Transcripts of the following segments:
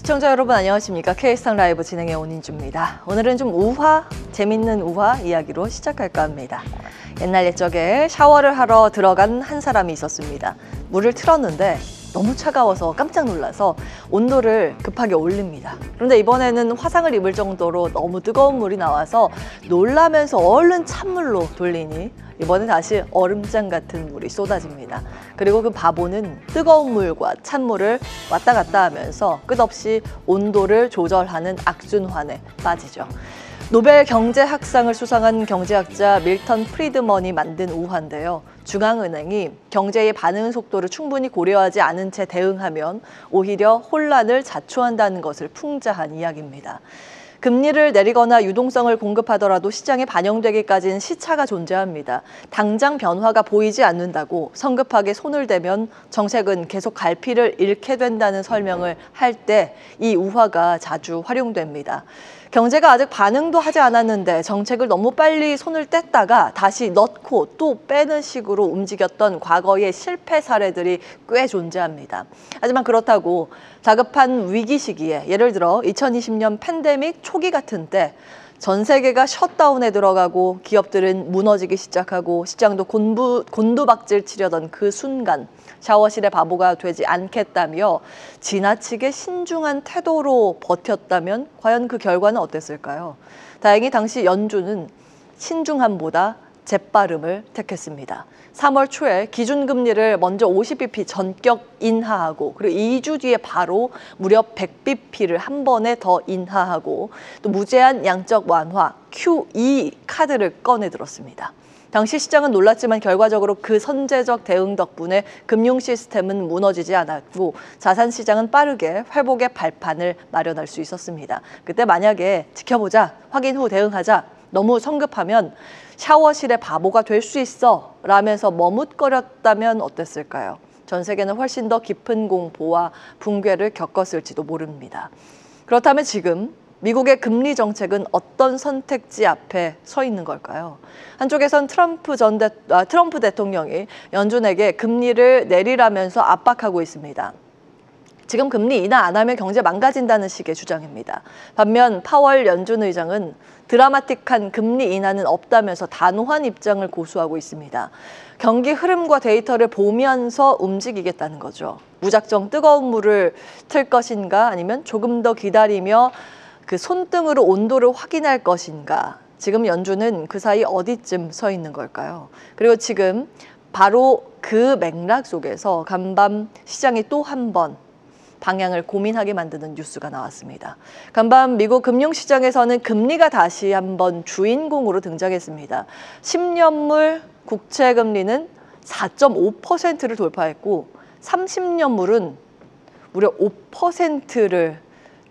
시청자 여러분 안녕하십니까? KS상 라이브 진행의 온인주입니다. 오늘은 좀 재밌는 우화 이야기로 시작할까 합니다. 옛날 옛적에 샤워를 하러 들어간 한 사람이 있었습니다. 물을 틀었는데 너무 차가워서 깜짝 놀라서 온도를 급하게 올립니다. 그런데 이번에는 화상을 입을 정도로 너무 뜨거운 물이 나와서 놀라면서 얼른 찬물로 돌리니 이번에 다시 얼음장 같은 물이 쏟아집니다. 그리고 그 바보는 뜨거운 물과 찬물을 왔다 갔다 하면서 끝없이 온도를 조절하는 악순환에 빠지죠. 노벨 경제학상을 수상한 경제학자 밀턴 프리드먼이 만든 우화인데요. 중앙은행이 경제의 반응 속도를 충분히 고려하지 않은 채 대응하면 오히려 혼란을 자초한다는 것을 풍자한 이야기입니다. 금리를 내리거나 유동성을 공급하더라도 시장에 반영되기까지는 시차가 존재합니다. 당장 변화가 보이지 않는다고 성급하게 손을 대면 정책은 계속 갈피를 잃게 된다는 설명을 할 때 이 우화가 자주 활용됩니다. 경제가 아직 반응도 하지 않았는데 정책을 너무 빨리 손을 뗐다가 다시 넣고 또 빼는 식으로 움직였던 과거의 실패 사례들이 꽤 존재합니다. 하지만 그렇다고 다급한 위기 시기에 예를 들어 2020년 팬데믹 초기 같은 때 전 세계가 셧다운에 들어가고 기업들은 무너지기 시작하고 시장도 곤두박질 치려던 그 순간 샤워실의 바보가 되지 않겠다며 지나치게 신중한 태도로 버텼다면 과연 그 결과는 어땠을까요? 다행히 당시 연준은 신중함보다 재빠름을 택했습니다. 3월 초에 기준금리를 먼저 50bp 전격 인하하고 그리고 2주 뒤에 바로 무려 100bp를 한 번에 더 인하하고 또 무제한 양적 완화 QE 카드를 꺼내 들었습니다. 당시 시장은 놀랐지만 결과적으로 그 선제적 대응 덕분에 금융 시스템은 무너지지 않았고 자산 시장은 빠르게 회복의 발판을 마련할 수 있었습니다. 그때 만약에 지켜보자, 확인 후 대응하자, 너무 성급하면 샤워실의 바보가 될 수 있어 라면서 머뭇거렸다면 어땠을까요? 전 세계는 훨씬 더 깊은 공포와 붕괴를 겪었을지도 모릅니다. 그렇다면 지금 미국의 금리 정책은 어떤 선택지 앞에 서 있는 걸까요? 한쪽에선 트럼프 대통령이 연준에게 금리를 내리라면서 압박하고 있습니다. 지금 금리 인하 안 하면 경제 망가진다는 식의 주장입니다. 반면 파월 연준 의장은 드라마틱한 금리 인하는 없다면서 단호한 입장을 고수하고 있습니다. 경기 흐름과 데이터를 보면서 움직이겠다는 거죠. 무작정 뜨거운 물을 틀 것인가 아니면 조금 더 기다리며 그 손등으로 온도를 확인할 것인가. 지금 연준은 그 사이 어디쯤 서 있는 걸까요? 그리고 지금 바로 그 맥락 속에서 간밤 시장이 또 한 번 방향을 고민하게 만드는 뉴스가 나왔습니다. 간밤 미국 금융시장에서는 금리가 다시 한번 주인공으로 등장했습니다. 10년물 국채 금리는 4.5%를 돌파했고 30년물은 무려 5%를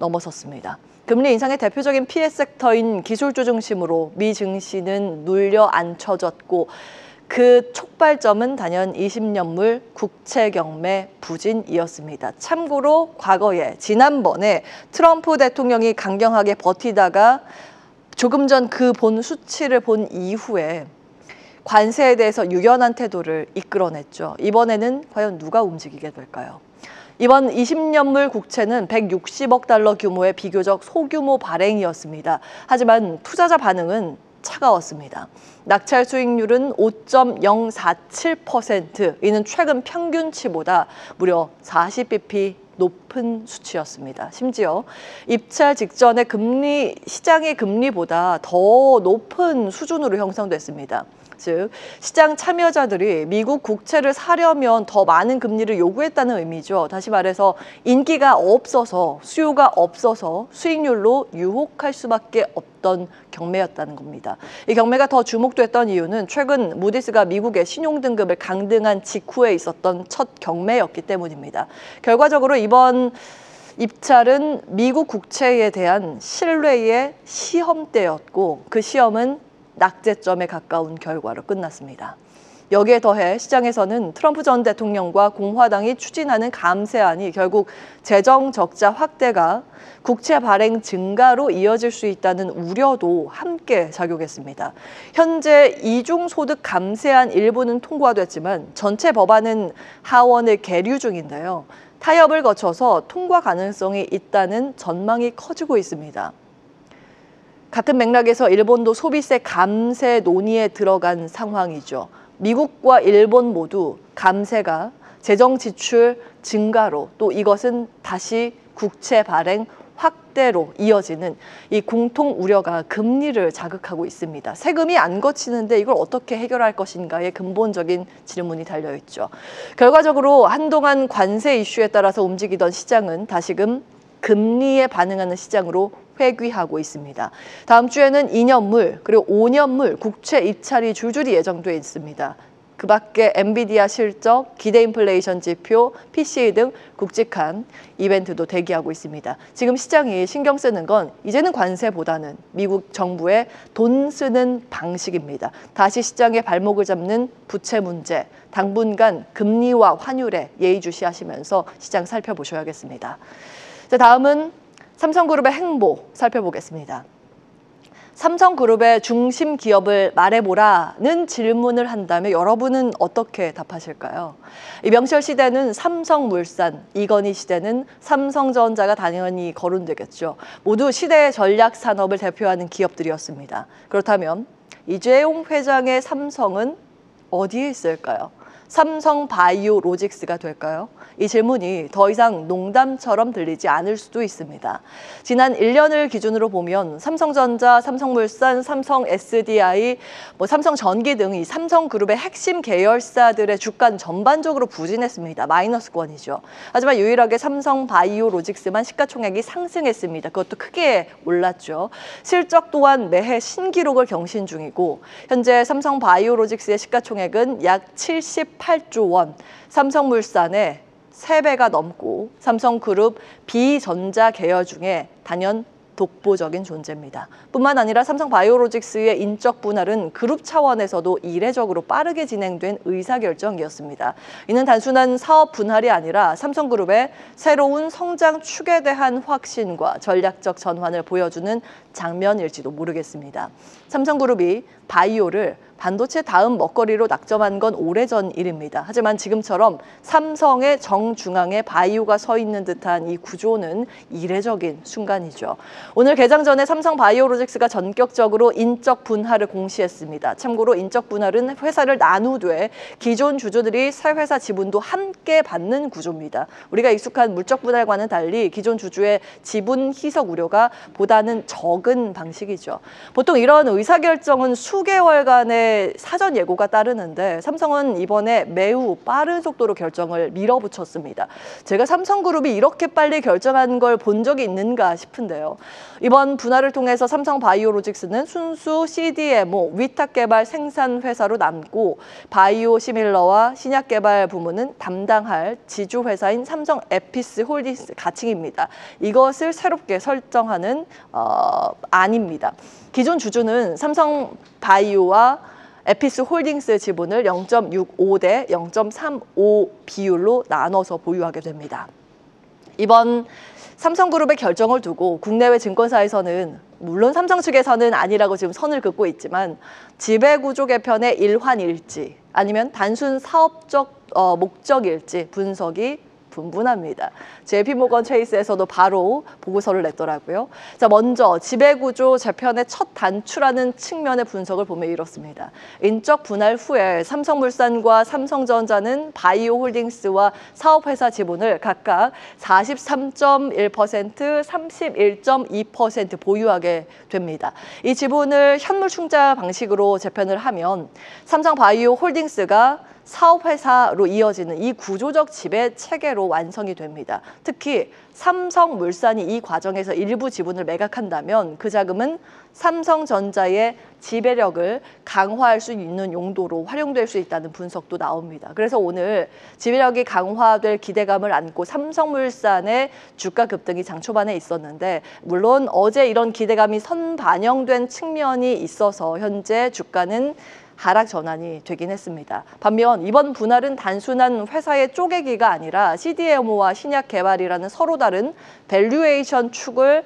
넘어섰습니다. 금리 인상의 대표적인 피해 섹터인 기술주 중심으로 미 증시는 눌려 앉혀졌고 그 촉발점은 단연 20년물 국채 경매 부진이었습니다. 참고로 지난번에 트럼프 대통령이 강경하게 버티다가 조금 전 그 본 수치를 본 이후에 관세에 대해서 유연한 태도를 이끌어냈죠. 이번에는 과연 누가 움직이게 될까요? 이번 20년물 국채는 160억 달러 규모의 비교적 소규모 발행이었습니다. 하지만 투자자 반응은 차가웠습니다. 낙찰 수익률은 5.047%, 이는 최근 평균치보다 무려 40bp 높은 수치였습니다. 심지어 입찰 직전에 시장의 금리보다 더 높은 수준으로 형성됐습니다. 즉, 시장 참여자들이 미국 국채를 사려면 더 많은 금리를 요구했다는 의미죠. 다시 말해서 인기가 없어서, 수요가 없어서 수익률로 유혹할 수밖에 없던 경매였다는 겁니다. 이 경매가 더 주목됐던 이유는 최근 무디스가 미국의 신용등급을 강등한 직후에 있었던 첫 경매였기 때문입니다. 결과적으로 이번 입찰은 미국 국채에 대한 신뢰의 시험대였고 그 시험은 낙제점에 가까운 결과로 끝났습니다. 여기에 더해 시장에서는 트럼프 전 대통령과 공화당이 추진하는 감세안이 결국 재정 적자 확대가 국채 발행 증가로 이어질 수 있다는 우려도 함께 작용했습니다. 현재 이중소득 감세안 일부는 통과됐지만 전체 법안은 하원을 계류 중인데요. 타협을 거쳐서 통과 가능성이 있다는 전망이 커지고 있습니다. 같은 맥락에서 일본도 소비세 감세 논의에 들어간 상황이죠. 미국과 일본 모두 감세가 재정 지출 증가로 또 이것은 다시 국채 발행 확대로 이어지는 이 공통 우려가 금리를 자극하고 있습니다. 세금이 안 거치는데 이걸 어떻게 해결할 것인가의 근본적인 질문이 달려있죠. 결과적으로 한동안 관세 이슈에 따라서 움직이던 시장은 다시금 금리에 반응하는 시장으로 회귀하고 있습니다. 다음 주에는 2년물 그리고 5년물 국채 입찰이 줄줄이 예정돼 있습니다. 그 밖에 엔비디아 실적, 기대 인플레이션 지표, PCE 등 굵직한 이벤트도 대기하고 있습니다. 지금 시장이 신경 쓰는 건 이제는 관세보다는 미국 정부의 돈 쓰는 방식입니다. 다시 시장의 발목을 잡는 부채 문제, 당분간 금리와 환율에 예의주시하시면서 시장 살펴보셔야겠습니다. 자, 다음은 삼성그룹의 행보 살펴보겠습니다. 삼성그룹의 중심 기업을 말해보라는 질문을 한다면 여러분은 어떻게 답하실까요? 이 명철 시대는 삼성물산, 이건희 시대는 삼성전자가 당연히 거론되겠죠. 모두 시대의 전략 산업을 대표하는 기업들이었습니다. 그렇다면 이재용 회장의 삼성은 어디에 있을까요? 삼성바이오로직스가 될까요? 이 질문이 더 이상 농담처럼 들리지 않을 수도 있습니다. 지난 1년을 기준으로 보면 삼성전자, 삼성물산, 삼성 SDI, 삼성전기 등 이 삼성그룹의 핵심 계열사들의 주가는 전반적으로 부진했습니다. 마이너스권이죠. 하지만 유일하게 삼성바이오로직스만 시가총액이 상승했습니다. 그것도 크게 올랐죠. 실적 또한 매해 신기록을 경신 중이고 현재 삼성바이오로직스의 시가총액은 약 78조 원, 삼성물산의 3배가 넘고 삼성그룹 비전자 계열 중에 단연 독보적인 존재입니다. 뿐만 아니라 삼성바이오로직스의 인적 분할은 그룹 차원에서도 이례적으로 빠르게 진행된 의사결정이었습니다. 이는 단순한 사업 분할이 아니라 삼성그룹의 새로운 성장 축에 대한 확신과 전략적 전환을 보여주는 장면일지도 모르겠습니다. 삼성그룹이 바이오를 반도체 다음 먹거리로 낙점한 건 오래전 일입니다. 하지만 지금처럼 삼성의 정중앙에 바이오가 서 있는 듯한 이 구조는 이례적인 순간이죠. 오늘 개장 전에 삼성바이오로직스가 전격적으로 인적 분할을 공시했습니다. 참고로 인적 분할은 회사를 나누되 기존 주주들이 새 회사 지분도 함께 받는 구조입니다. 우리가 익숙한 물적 분할과는 달리 기존 주주의 지분 희석 우려가 보다는 적은 방식이죠. 보통 이런 의사결정은 수개월간의 사전 예고가 따르는데 삼성은 이번에 매우 빠른 속도로 결정을 밀어붙였습니다. 제가 삼성그룹이 이렇게 빨리 결정한 걸 본 적이 있는가 싶은데요. 이번 분할을 통해서 삼성바이오로직스는 순수 CDMO, 위탁 개발 생산 회사로 남고 바이오 시밀러와 신약 개발 부문은 담당할 지주 회사인 삼성 에피스 홀딩스 가칭입니다. 이것을 새롭게 설정하는 안입니다. 기존 주주는 삼성바이오와 에피스 홀딩스 지분을 0.65 대 0.35 비율로 나눠서 보유하게 됩니다. 이번 삼성그룹의 결정을 두고 국내외 증권사에서는 물론 삼성 측에서는 아니라고 지금 선을 긋고 있지만 지배구조 개편의 일환일지 아니면 단순 사업적 목적일지 분석이 분분합니다. JP모건 체이스에서도 바로 보고서를 냈더라고요. 자, 먼저 지배구조 재편의 첫 단추라는 측면의 분석을 보면 이렇습니다. 인적 분할 후에 삼성물산과 삼성전자는 바이오홀딩스와 사업회사 지분을 각각 43.1%, 31.2% 보유하게 됩니다. 이 지분을 현물충자 방식으로 재편을 하면 삼성바이오홀딩스가 사업회사로 이어지는 이 구조적 지배 체계로 완성이 됩니다. 특히 삼성물산이 이 과정에서 일부 지분을 매각한다면 그 자금은 삼성전자의 지배력을 강화할 수 있는 용도로 활용될 수 있다는 분석도 나옵니다. 그래서 오늘 지배력이 강화될 기대감을 안고 삼성물산의 주가 급등이 장 초반에 있었는데 물론 어제 이런 기대감이 선반영된 측면이 있어서 현재 주가는 하락 전환이 되긴 했습니다. 반면 이번 분할은 단순한 회사의 쪼개기가 아니라 CDMO와 신약 개발이라는 서로 다른 밸류에이션 축을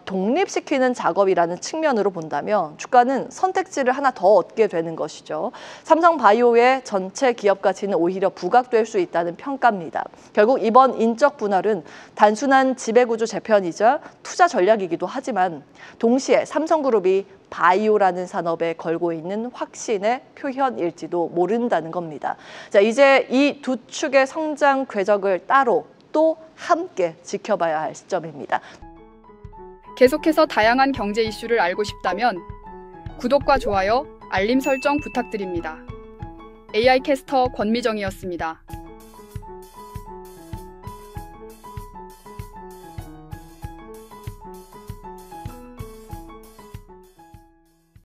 독립시키는 작업이라는 측면으로 본다면 주가는 선택지를 하나 더 얻게 되는 것이죠. 삼성바이오의 전체 기업 가치는 오히려 부각될 수 있다는 평가입니다. 결국 이번 인적 분할은 단순한 지배구조 재편이자 투자 전략이기도 하지만 동시에 삼성그룹이 바이오라는 산업에 걸고 있는 확신의 표현일지도 모른다는 겁니다. 자, 이제 이 두 축의 성장 궤적을 따로 또 함께 지켜봐야 할 시점입니다. 계속해서 다양한 경제 이슈를 알고 싶다면 구독과 좋아요, 알림 설정 부탁드립니다. AI 캐스터 권미정이었습니다.